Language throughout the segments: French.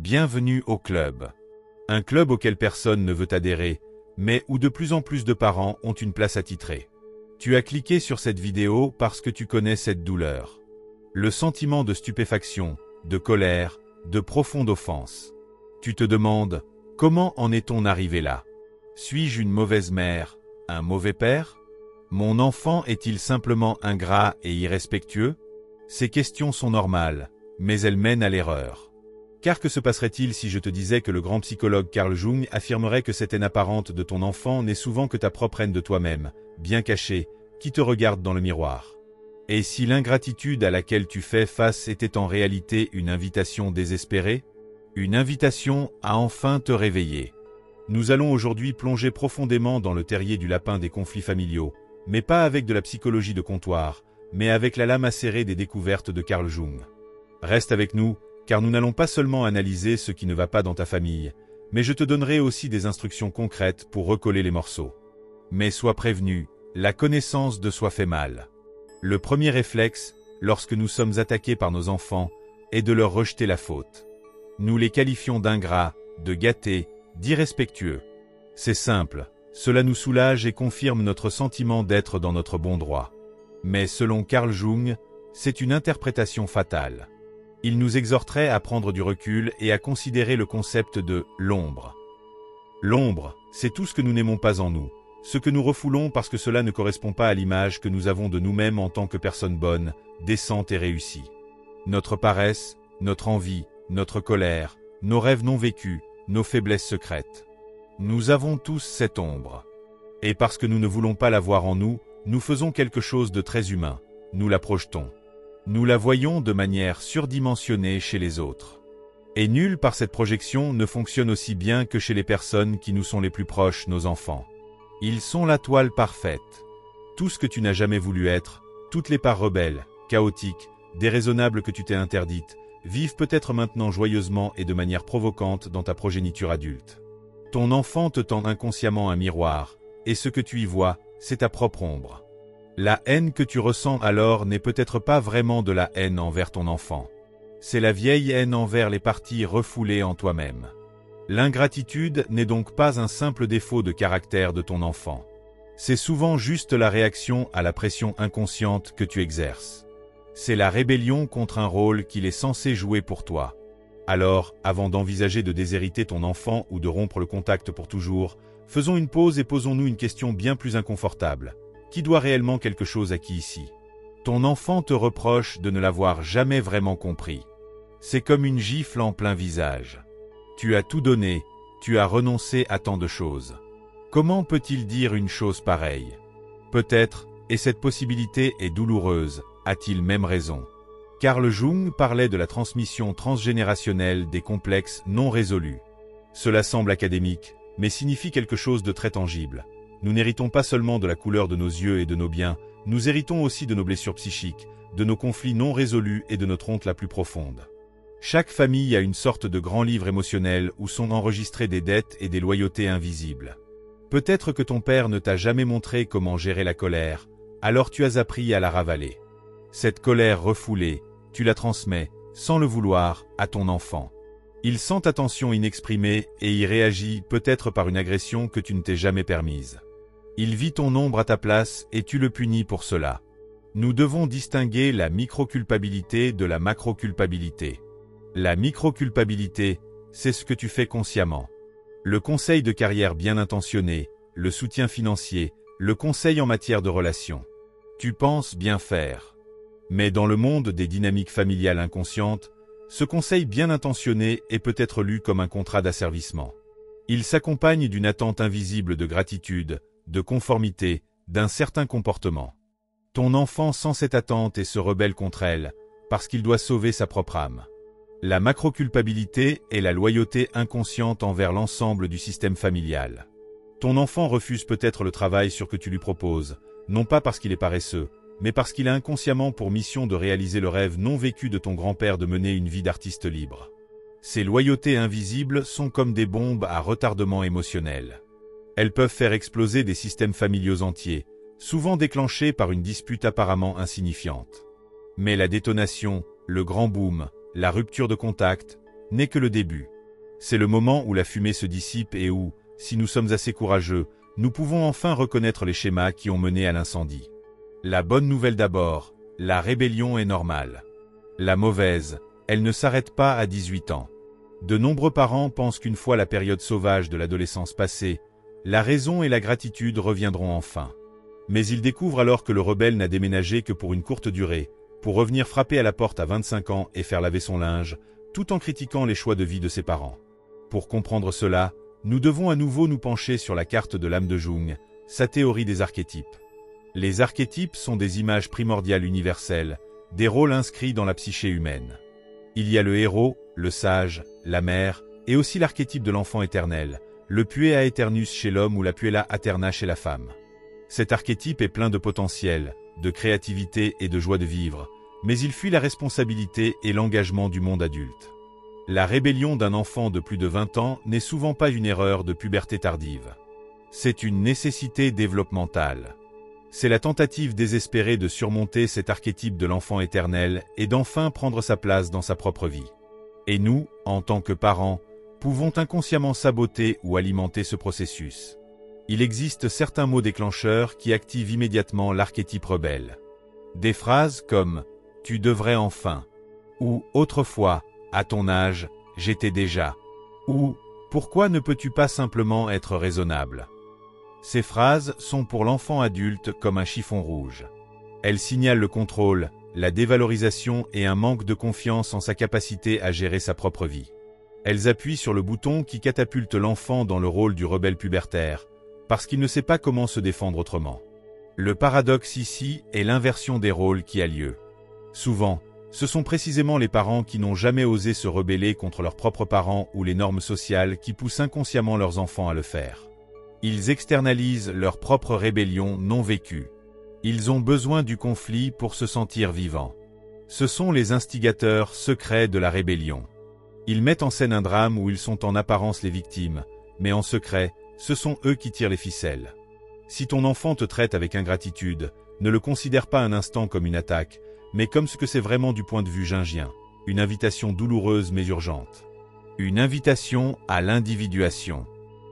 Bienvenue au club. Un club auquel personne ne veut adhérer, mais où de plus en plus de parents ont une place attitrée. Tu as cliqué sur cette vidéo parce que tu connais cette douleur. Le sentiment de stupéfaction, de colère, de profonde offense. Tu te demandes, comment en est-on arrivé là? Suis-je une mauvaise mère, un mauvais père? Mon enfant est-il simplement ingrat et irrespectueux? Ces questions sont normales, mais elles mènent à l'erreur. Car que se passerait-il si je te disais que le grand psychologue Carl Jung affirmerait que cette haine apparente de ton enfant n'est souvent que ta propre haine de toi-même, bien cachée, qui te regarde dans le miroir? Et si l'ingratitude à laquelle tu fais face était en réalité une invitation désespérée? Une invitation à enfin te réveiller. Nous allons aujourd'hui plonger profondément dans le terrier du lapin des conflits familiaux, mais pas avec de la psychologie de comptoir, mais avec la lame acérée des découvertes de Carl Jung. Reste avec nous, car nous n'allons pas seulement analyser ce qui ne va pas dans ta famille, mais je te donnerai aussi des instructions concrètes pour recoller les morceaux. Mais sois prévenu, la connaissance de soi fait mal. Le premier réflexe, lorsque nous sommes attaqués par nos enfants, est de leur rejeter la faute. Nous les qualifions d'ingrats, de gâtés, d'irrespectueux. C'est simple, cela nous soulage et confirme notre sentiment d'être dans notre bon droit. Mais selon Carl Jung, c'est une interprétation fatale. Il nous exhorterait à prendre du recul et à considérer le concept de l'ombre. L'ombre, c'est tout ce que nous n'aimons pas en nous, ce que nous refoulons parce que cela ne correspond pas à l'image que nous avons de nous-mêmes en tant que personnes bonnes, décentes et réussies. Notre paresse, notre envie, notre colère, nos rêves non vécus, nos faiblesses secrètes. Nous avons tous cette ombre. Et parce que nous ne voulons pas la voir en nous, nous faisons quelque chose de très humain, nous la projetons. Nous la voyons de manière surdimensionnée chez les autres. Et nul par cette projection ne fonctionne aussi bien que chez les personnes qui nous sont les plus proches, nos enfants. Ils sont la toile parfaite. Tout ce que tu n'as jamais voulu être, toutes les parts rebelles, chaotiques, déraisonnables que tu t'es interdites, vivent peut-être maintenant joyeusement et de manière provocante dans ta progéniture adulte. Ton enfant te tend inconsciemment un miroir, et ce que tu y vois, c'est ta propre ombre. La haine que tu ressens alors n'est peut-être pas vraiment de la haine envers ton enfant. C'est la vieille haine envers les parties refoulées en toi-même. L'ingratitude n'est donc pas un simple défaut de caractère de ton enfant. C'est souvent juste la réaction à la pression inconsciente que tu exerces. C'est la rébellion contre un rôle qu'il est censé jouer pour toi. Alors, avant d'envisager de déshériter ton enfant ou de rompre le contact pour toujours, faisons une pause et posons-nous une question bien plus inconfortable. Qui doit réellement quelque chose à qui ici? Ton enfant te reproche de ne l'avoir jamais vraiment compris. C'est comme une gifle en plein visage. Tu as tout donné, tu as renoncé à tant de choses. Comment peut-il dire une chose pareille? Peut-être, et cette possibilité est douloureuse, a-t-il même raison? Carl Jung parlait de la transmission transgénérationnelle des complexes non résolus. Cela semble académique, mais signifie quelque chose de très tangible. Nous n'héritons pas seulement de la couleur de nos yeux et de nos biens, nous héritons aussi de nos blessures psychiques, de nos conflits non résolus et de notre honte la plus profonde. Chaque famille a une sorte de grand livre émotionnel où sont enregistrées des dettes et des loyautés invisibles. Peut-être que ton père ne t'a jamais montré comment gérer la colère, alors tu as appris à la ravaler. Cette colère refoulée, tu la transmets, sans le vouloir, à ton enfant. Il sent ta tension inexprimée et y réagit peut-être par une agression que tu ne t'es jamais permise. Il vit ton ombre à ta place et tu le punis pour cela. Nous devons distinguer la micro-culpabilité de la macro-culpabilité. La micro-culpabilité, c'est ce que tu fais consciemment. Le conseil de carrière bien intentionné, le soutien financier, le conseil en matière de relations. Tu penses bien faire. Mais dans le monde des dynamiques familiales inconscientes, ce conseil bien intentionné est peut-être lu comme un contrat d'asservissement. Il s'accompagne d'une attente invisible de gratitude, de conformité, d'un certain comportement. Ton enfant sent cette attente et se rebelle contre elle, parce qu'il doit sauver sa propre âme. La macro-culpabilité est la loyauté inconsciente envers l'ensemble du système familial. Ton enfant refuse peut-être le travail sur que tu lui proposes, non pas parce qu'il est paresseux, mais parce qu'il a inconsciemment pour mission de réaliser le rêve non vécu de ton grand-père de mener une vie d'artiste libre. Ces loyautés invisibles sont comme des bombes à retardement émotionnel. Elles peuvent faire exploser des systèmes familiaux entiers, souvent déclenchés par une dispute apparemment insignifiante. Mais la détonation, le grand boom, la rupture de contact, n'est que le début. C'est le moment où la fumée se dissipe et où, si nous sommes assez courageux, nous pouvons enfin reconnaître les schémas qui ont mené à l'incendie. La bonne nouvelle d'abord, la rébellion est normale. La mauvaise, elle ne s'arrête pas à 18 ans. De nombreux parents pensent qu'une fois la période sauvage de l'adolescence passée, la raison et la gratitude reviendront enfin. Mais ils découvrent alors que le rebelle n'a déménagé que pour une courte durée, pour revenir frapper à la porte à 25 ans et faire laver son linge, tout en critiquant les choix de vie de ses parents. Pour comprendre cela, nous devons à nouveau nous pencher sur la carte de l'âme de Jung, sa théorie des archétypes. Les archétypes sont des images primordiales universelles, des rôles inscrits dans la psyché humaine. Il y a le héros, le sage, la mère, et aussi l'archétype de l'enfant éternel, le puella aeternus chez l'homme ou la puella aeterna chez la femme. Cet archétype est plein de potentiel, de créativité et de joie de vivre, mais il fuit la responsabilité et l'engagement du monde adulte. La rébellion d'un enfant de plus de 20 ans n'est souvent pas une erreur de puberté tardive. C'est une nécessité développementale. C'est la tentative désespérée de surmonter cet archétype de l'enfant éternel et d'enfin prendre sa place dans sa propre vie. Et nous, en tant que parents, pouvons inconsciemment saboter ou alimenter ce processus. Il existe certains mots déclencheurs qui activent immédiatement l'archétype rebelle. Des phrases comme « tu devrais enfin » ou « autrefois, à ton âge, j'étais déjà » ou « pourquoi ne peux-tu pas simplement être raisonnable ?» Ces phrases sont pour l'enfant adulte comme un chiffon rouge. Elles signalent le contrôle, la dévalorisation et un manque de confiance en sa capacité à gérer sa propre vie. Elles appuient sur le bouton qui catapulte l'enfant dans le rôle du rebelle pubertaire, parce qu'il ne sait pas comment se défendre autrement. Le paradoxe ici est l'inversion des rôles qui a lieu. Souvent, ce sont précisément les parents qui n'ont jamais osé se rebeller contre leurs propres parents ou les normes sociales qui poussent inconsciemment leurs enfants à le faire. Ils externalisent leur propre rébellion non vécue. Ils ont besoin du conflit pour se sentir vivants. Ce sont les instigateurs secrets de la rébellion. Ils mettent en scène un drame où ils sont en apparence les victimes, mais en secret, ce sont eux qui tirent les ficelles. Si ton enfant te traite avec ingratitude, ne le considère pas un instant comme une attaque, mais comme ce que c'est vraiment du point de vue jungien, une invitation douloureuse mais urgente. Une invitation à l'individuation.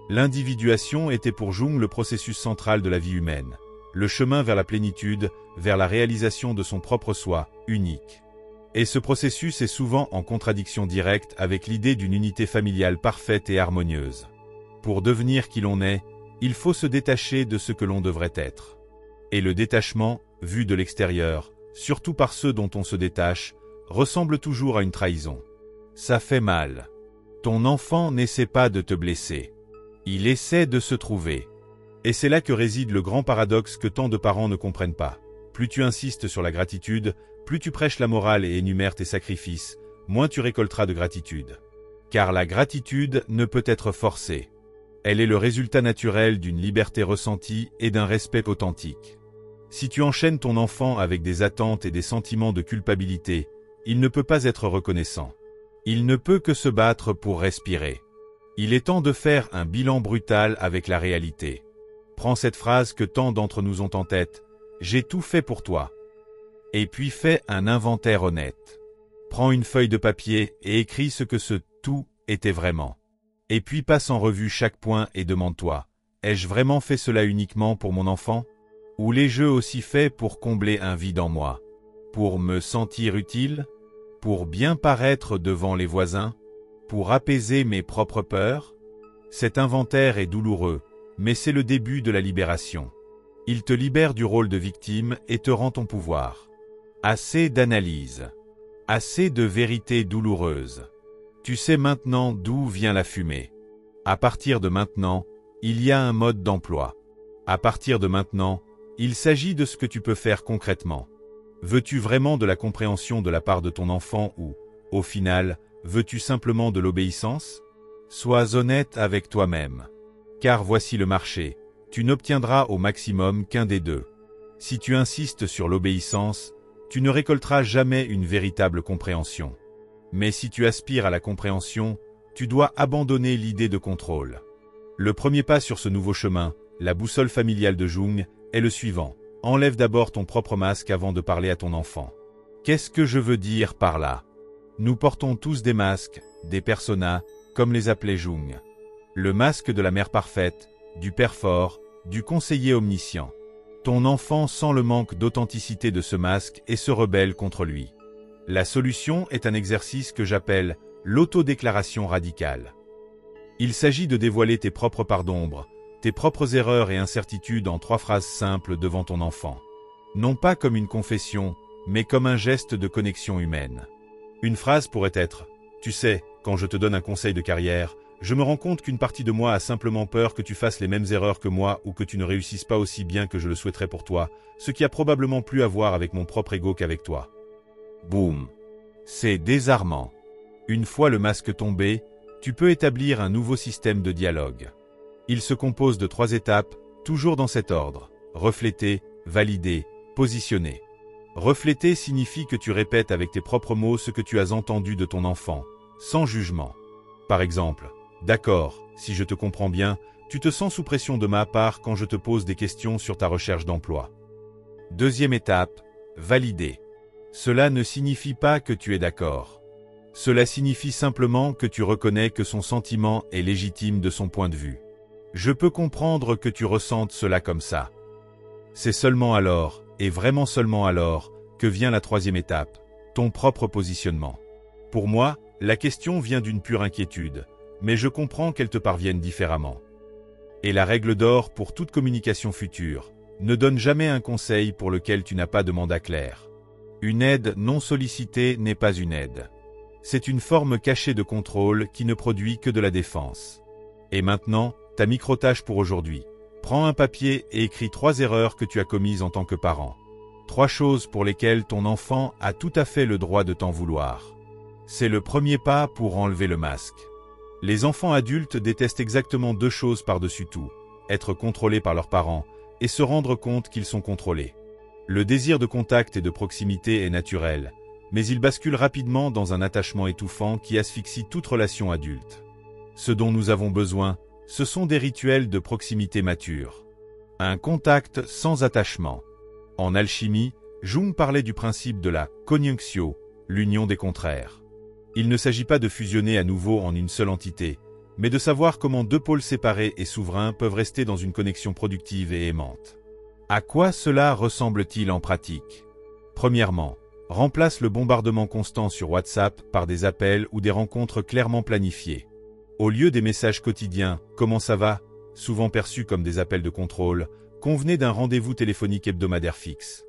L'individuation était pour Jung le processus central de la vie humaine, le chemin vers la plénitude, vers la réalisation de son propre soi, unique. Et ce processus est souvent en contradiction directe avec l'idée d'une unité familiale parfaite et harmonieuse. Pour devenir qui l'on est, il faut se détacher de ce que l'on devrait être. Et le détachement, vu de l'extérieur, surtout par ceux dont on se détache, ressemble toujours à une trahison. Ça fait mal. Ton enfant n'essaie pas de te blesser. Il essaie de se trouver. Et c'est là que réside le grand paradoxe que tant de parents ne comprennent pas. Plus tu insistes sur la gratitude, plus tu prêches la morale et énumères tes sacrifices, moins tu récolteras de gratitude. Car la gratitude ne peut être forcée. Elle est le résultat naturel d'une liberté ressentie et d'un respect authentique. Si tu enchaînes ton enfant avec des attentes et des sentiments de culpabilité, il ne peut pas être reconnaissant. Il ne peut que se battre pour respirer. Il est temps de faire un bilan brutal avec la réalité. Prends cette phrase que tant d'entre nous ont en tête, « J'ai tout fait pour toi ». Et puis fais un inventaire honnête. Prends une feuille de papier et écris ce que ce « tout » était vraiment. Et puis passe en revue chaque point et demande-toi, « Ai-je vraiment fait cela uniquement pour mon enfant ? Ou l'ai-je aussi fait pour combler un vide en moi ? Pour me sentir utile ? Pour bien paraître devant les voisins ? Pour apaiser mes propres peurs ? » Cet inventaire est douloureux, mais c'est le début de la libération. Il te libère du rôle de victime et te rend ton pouvoir. Assez d'analyse. Assez de vérité douloureuse. Tu sais maintenant d'où vient la fumée. À partir de maintenant, il y a un mode d'emploi. À partir de maintenant, il s'agit de ce que tu peux faire concrètement. Veux-tu vraiment de la compréhension de la part de ton enfant ou, au final, veux-tu simplement de l'obéissance ? Sois honnête avec toi-même. Car voici le marché. Tu n'obtiendras au maximum qu'un des deux. Si tu insistes sur l'obéissance, tu ne récolteras jamais une véritable compréhension. Mais si tu aspires à la compréhension, tu dois abandonner l'idée de contrôle. Le premier pas sur ce nouveau chemin, la boussole familiale de Jung, est le suivant. Enlève d'abord ton propre masque avant de parler à ton enfant. Qu'est-ce que je veux dire par là ? Nous portons tous des masques, des personas, comme les appelait Jung. Le masque de la mère parfaite, du père fort, du conseiller omniscient. Ton enfant sent le manque d'authenticité de ce masque et se rebelle contre lui. La solution est un exercice que j'appelle l'autodéclaration radicale. Il s'agit de dévoiler tes propres parts d'ombre, tes propres erreurs et incertitudes en 3 phrases simples devant ton enfant. Non pas comme une confession, mais comme un geste de connexion humaine. Une phrase pourrait être « Tu sais, quand je te donne un conseil de carrière, je me rends compte qu'une partie de moi a simplement peur que tu fasses les mêmes erreurs que moi ou que tu ne réussisses pas aussi bien que je le souhaiterais pour toi, ce qui a probablement plus à voir avec mon propre ego qu'avec toi. » Boum. C'est désarmant. Une fois le masque tombé, tu peux établir un nouveau système de dialogue. Il se compose de 3 étapes, toujours dans cet ordre. Refléter, valider, positionner. Refléter signifie que tu répètes avec tes propres mots ce que tu as entendu de ton enfant, sans jugement. Par exemple, « D'accord, si je te comprends bien, tu te sens sous pression de ma part quand je te pose des questions sur ta recherche d'emploi. » Deuxième étape, valider. Cela ne signifie pas que tu es d'accord. Cela signifie simplement que tu reconnais que son sentiment est légitime de son point de vue. Je peux comprendre que tu ressentes cela comme ça. C'est seulement alors, et vraiment seulement alors, que vient la 3e étape, ton propre positionnement. Pour moi, la question vient d'une pure inquiétude, mais je comprends qu'elle te parvienne différemment. Et la règle d'or pour toute communication future, ne donne jamais un conseil pour lequel tu n'as pas de mandat clair. Une aide non sollicitée n'est pas une aide. C'est une forme cachée de contrôle qui ne produit que de la défense. Et maintenant, ta micro-tâche pour aujourd'hui. Prends un papier et écris 3 erreurs que tu as commises en tant que parent. 3 choses pour lesquelles ton enfant a tout à fait le droit de t'en vouloir. C'est le premier pas pour enlever le masque. Les enfants adultes détestent exactement 2 choses par-dessus tout, être contrôlés par leurs parents et se rendre compte qu'ils sont contrôlés. Le désir de contact et de proximité est naturel, mais il bascule rapidement dans un attachement étouffant qui asphyxie toute relation adulte. Ce dont nous avons besoin, ce sont des rituels de proximité mature. Un contact sans attachement. En alchimie, Jung parlait du principe de la conjunctio, l'union des contraires. Il ne s'agit pas de fusionner à nouveau en une seule entité, mais de savoir comment 2 pôles séparés et souverains peuvent rester dans une connexion productive et aimante. À quoi cela ressemble-t-il en pratique? Premièrement, remplace le bombardement constant sur WhatsApp par des appels ou des rencontres clairement planifiées. Au lieu des messages quotidiens « Comment ça va ?», souvent perçus comme des appels de contrôle, convenez d'un rendez-vous téléphonique hebdomadaire fixe.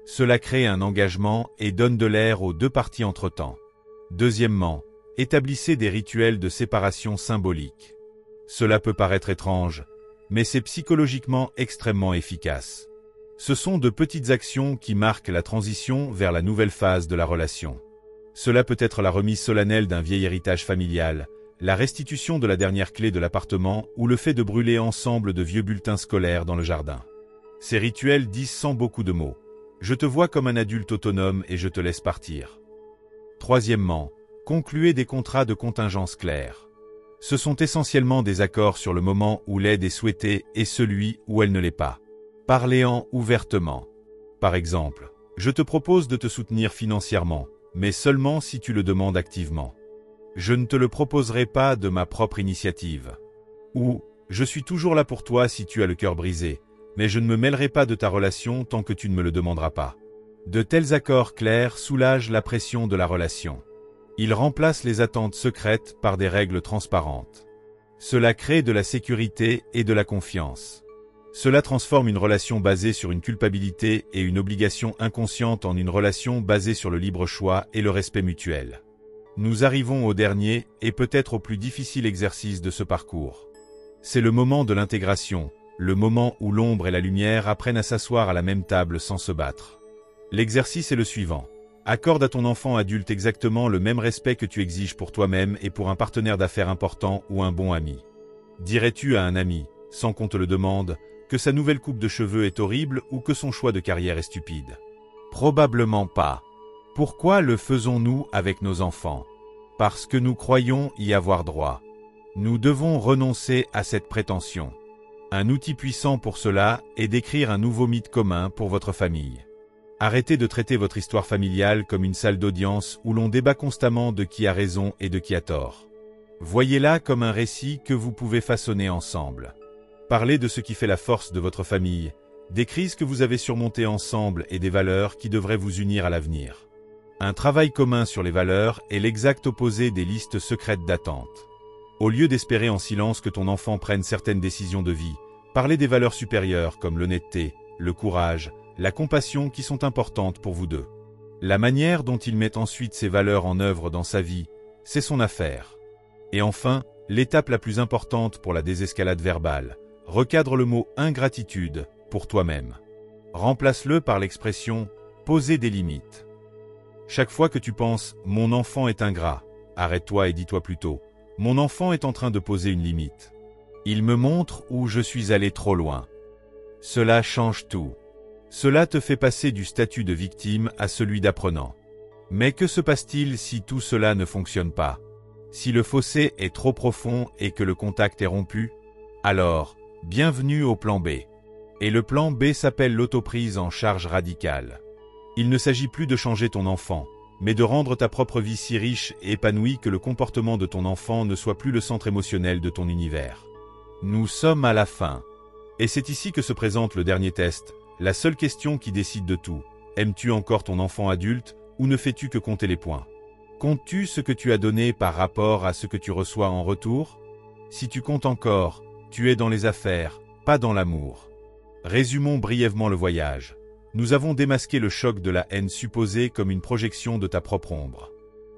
Cela crée un engagement et donne de l'air aux 2 parties entre-temps. Deuxièmement, établissez des rituels de séparation symbolique. Cela peut paraître étrange, mais c'est psychologiquement extrêmement efficace. Ce sont de petites actions qui marquent la transition vers la nouvelle phase de la relation. Cela peut être la remise solennelle d'un vieil héritage familial, la restitution de la dernière clé de l'appartement ou le fait de brûler ensemble de vieux bulletins scolaires dans le jardin. Ces rituels disent sans beaucoup de mots. Je te vois comme un adulte autonome et je te laisse partir. Troisièmement, concluez des contrats de contingence clairs. Ce sont essentiellement des accords sur le moment où l'aide est souhaitée et celui où elle ne l'est pas. Parlez-en ouvertement. Par exemple, je te propose de te soutenir financièrement, mais seulement si tu le demandes activement. Je ne te le proposerai pas de ma propre initiative. Ou, je suis toujours là pour toi si tu as le cœur brisé, mais je ne me mêlerai pas de ta relation tant que tu ne me le demanderas pas. De tels accords clairs soulagent la pression de la relation. Ils remplacent les attentes secrètes par des règles transparentes. Cela crée de la sécurité et de la confiance. Cela transforme une relation basée sur une culpabilité et une obligation inconsciente en une relation basée sur le libre choix et le respect mutuel. Nous arrivons au dernier et peut-être au plus difficile exercice de ce parcours. C'est le moment de l'intégration, le moment où l'ombre et la lumière apprennent à s'asseoir à la même table sans se battre. L'exercice est le suivant. Accorde à ton enfant adulte exactement le même respect que tu exiges pour toi-même et pour un partenaire d'affaires important ou un bon ami. Dirais-tu à un ami, sans qu'on te le demande, que sa nouvelle coupe de cheveux est horrible ou que son choix de carrière est stupide? Probablement pas. Pourquoi le faisons-nous avec nos enfants? Parce que nous croyons y avoir droit. Nous devons renoncer à cette prétention. Un outil puissant pour cela est d'écrire un nouveau mythe commun pour votre famille. Arrêtez de traiter votre histoire familiale comme une salle d'audience où l'on débat constamment de qui a raison et de qui a tort. Voyez-la comme un récit que vous pouvez façonner ensemble. Parlez de ce qui fait la force de votre famille, des crises que vous avez surmontées ensemble et des valeurs qui devraient vous unir à l'avenir. Un travail commun sur les valeurs est l'exact opposé des listes secrètes d'attente. Au lieu d'espérer en silence que ton enfant prenne certaines décisions de vie, parlez des valeurs supérieures comme l'honnêteté, le courage, la compassion qui sont importantes pour vous deux. La manière dont il met ensuite ces valeurs en œuvre dans sa vie, c'est son affaire. Et enfin, l'étape la plus importante pour la désescalade verbale, recadre le mot ingratitude pour toi-même. Remplace-le par l'expression « poser des limites ». Chaque fois que tu penses « mon enfant est ingrat », arrête-toi et dis-toi plutôt « mon enfant est en train de poser une limite. Il me montre où je suis allé trop loin. » Cela change tout. Cela te fait passer du statut de victime à celui d'apprenant. Mais que se passe-t-il si tout cela ne fonctionne pas? Si le fossé est trop profond et que le contact est rompu? Alors, bienvenue au plan B. Et le plan B s'appelle l'autoprise en charge radicale. Il ne s'agit plus de changer ton enfant, mais de rendre ta propre vie si riche et épanouie que le comportement de ton enfant ne soit plus le centre émotionnel de ton univers. Nous sommes à la fin. Et c'est ici que se présente le dernier test, la seule question qui décide de tout. Aimes-tu encore ton enfant adulte ou ne fais-tu que compter les points? Comptes-tu ce que tu as donné par rapport à ce que tu reçois en retour? Si tu comptes encore, tu es dans les affaires, pas dans l'amour. Résumons brièvement le voyage. Nous avons démasqué le choc de la haine supposée comme une projection de ta propre ombre.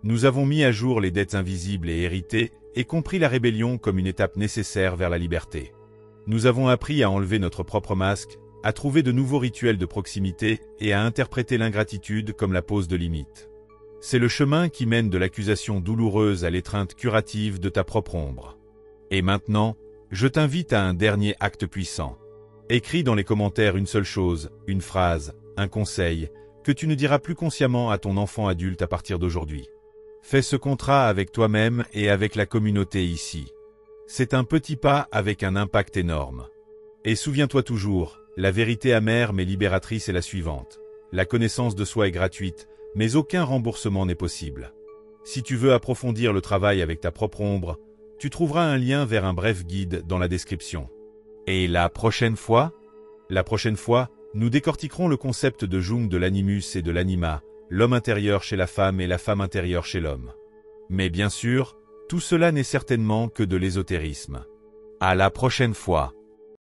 Nous avons mis à jour les dettes invisibles et héritées et compris la rébellion comme une étape nécessaire vers la liberté. Nous avons appris à enlever notre propre masque, à trouver de nouveaux rituels de proximité et à interpréter l'ingratitude comme la pose de limites. C'est le chemin qui mène de l'accusation douloureuse à l'étreinte curative de ta propre ombre. Et maintenant, je t'invite à un dernier acte puissant. Écris dans les commentaires une seule chose, une phrase, un conseil, que tu ne diras plus consciemment à ton enfant adulte à partir d'aujourd'hui. Fais ce contrat avec toi-même et avec la communauté ici. C'est un petit pas avec un impact énorme. Et souviens-toi toujours, la vérité amère mais libératrice est la suivante. La connaissance de soi est gratuite, mais aucun remboursement n'est possible. Si tu veux approfondir le travail avec ta propre ombre, tu trouveras un lien vers un bref guide dans la description. Et la prochaine fois, nous décortiquerons le concept de Jung de l'animus et de l'anima, l'homme intérieur chez la femme et la femme intérieure chez l'homme. Mais bien sûr, tout cela n'est certainement que de l'ésotérisme. À la prochaine fois.